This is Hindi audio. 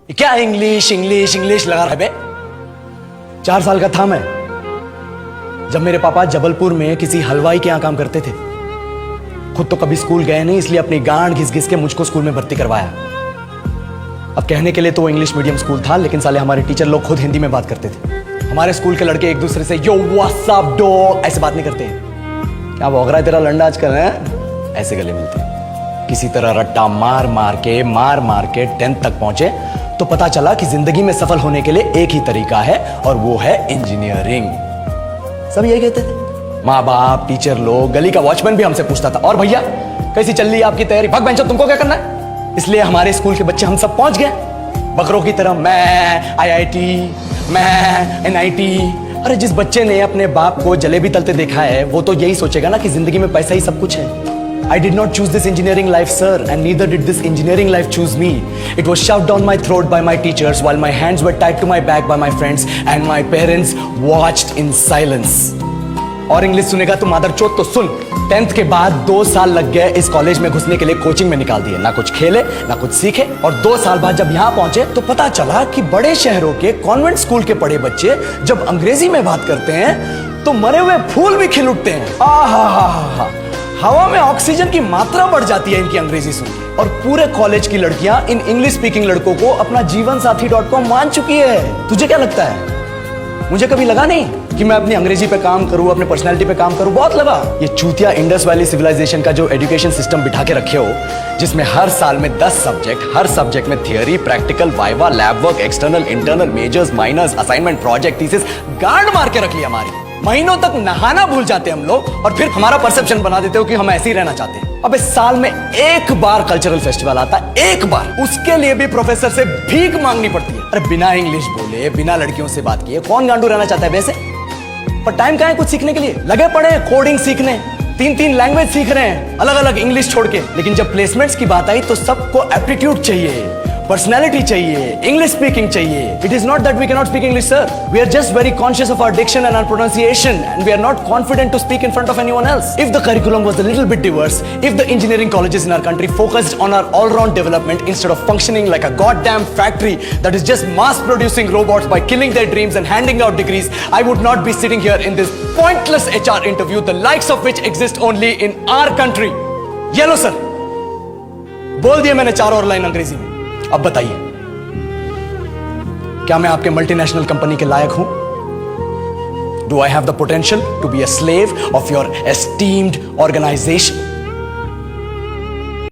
क्या इंग्लिश इंग्लिश इंग्लिश लगा रहा है बे? 4 साल का था मैं जब मेरे पापा जबलपुर में किसी हलवाई के यहां काम करते थे। खुद तो कभी स्कूल गए नहीं, इसलिए अपनी गांड घिस घिस के मुझको स्कूल में भर्ती करवाया। अब कहने के लिए तो इंग्लिश मीडियम स्कूल था, लेकिन साले हमारे टीचर लोग खुद हिंदी में बात करते थे। हमारे स्कूल के लड़के एक दूसरे से यो व्हाट्स अप डॉग ऐसे बात नहीं करते हैं। क्या भौंक रहा है तेरा लंडा आजकल है? ऐसे गले मिलते हैं। किसी तरह रट्टा मार मार के 10th तक पहुंचे तो पता चला कि जिंदगी में सफल होने के लिए एक ही तरीका है और वो है इंजीनियरिंग। सब यही कहते थे, माँ बाप, टीचर लोग, गली का वॉचमैन भी हमसे पूछता था, और भैया कैसी चल रही है आपकी तैयारी? भाग बेंचो, तुमको क्या करना है? इसलिए हमारे स्कूल के बच्चे हम सब पहुंच गए बकरों की तरह। मैं IIT, मैं NIT। अरे जिस बच्चे ने अपने बाप को जलेबी तलते देखा है वो तो यही सोचेगा ना कि जिंदगी में पैसा ही सब कुछ है। I did not choose this engineering life, sir, and neither did this engineering life choose me. It was shoved down my throat by my teachers while my hands were tied to my back by my friends and my parents watched in silence. और इंग्लिश सुनेगा तो मादरचोद तो सुन। 10th के बाद 2 साल लग गए इस कॉलेज में घुसने के लिए, कोचिंग में निकाल दिए। ना कुछ खेले ना कुछ सीखे, और 2 साल बाद जब यहाँ पहुंचे तो पता चला कि बड़े शहरों के कॉन्वेंट स्कूल के पढ़े बच्चे जब अंग्रेजी में बात करते हैं तो मरे हुए फूल भी खिल उठते हैं। आहा, हवा में ऑक्सीजन की मात्रा बढ़ जाती है इनकी अंग्रेजी सुन के। और पूरे कॉलेज की लड़कियां इन इंग्लिश स्पीकिंग लड़कों को अपना जीवनसाथी.com मान चुकी है। तुझे क्या लगता है? मुझे कभी लगा नहीं कि मैं अपनी अंग्रेजी पे काम करूं, अपने पर्सनालिटी पे काम करूं। बहुत लगा। ये चूतिया इंडस वैली सिविलाइजेशन का जो एजुकेशन सिस्टम बिठा के रखे हो, जिसमें हर साल में 10 सब्जेक्ट, हर सब्जेक्ट में theory, practical, viva, lab work, external, internal, majors, minors, assignment, project, thesis, गांड मार के रख लिया हमारी। महीनों तक नहाना भूल जाते हम लोग और फिर हमारा परसेप्शन बना देते हो कि हम ऐसे ही रहना चाहते हैं। अब इस साल में एक बार कल्चरल फेस्टिवल आता है, एक बार, उसके लिए भी प्रोफेसर से भीख मांगनी पड़ती है। अरे बिना इंग्लिश बोले, बिना लड़कियों से बात किए कौन गांडू रहना चाहता है वैसे? पर टाइम कहाँ है कुछ सीखने के लिए? लगे पड़े कोडिंग सीखने, 3 लैंग्वेज सीख रहे हैं अलग अलग इंग्लिश छोड़ के। लेकिन जब प्लेसमेंट्स की बात आई तो सबको एप्टीट्यूड चाहिए, पर्सनैलिटी चाहिए, इंग्लिश स्पीकिंग चाहिए। It is not that we can not speak English, sir. We are just very conscious of our diction and our pronunciation and we are not confident to speak in front of anyone else. If the curriculum was a little bit diverse, if the engineering colleges in our country focused on our all round development instead of functioning like a goddamn factory that is just mass producing robots by killing their dreams and handing out degrees, I would not be sitting here in this pointless HR interview, the likes of which exist only in our country. ये लो सर, बोल दिया मैंने 4 और लाइन अंग्रेजी में। अब बताइए, क्या मैं आपके मल्टीनेशनल कंपनी के लायक हूं? Do I have the potential to be a slave of your esteemed organization?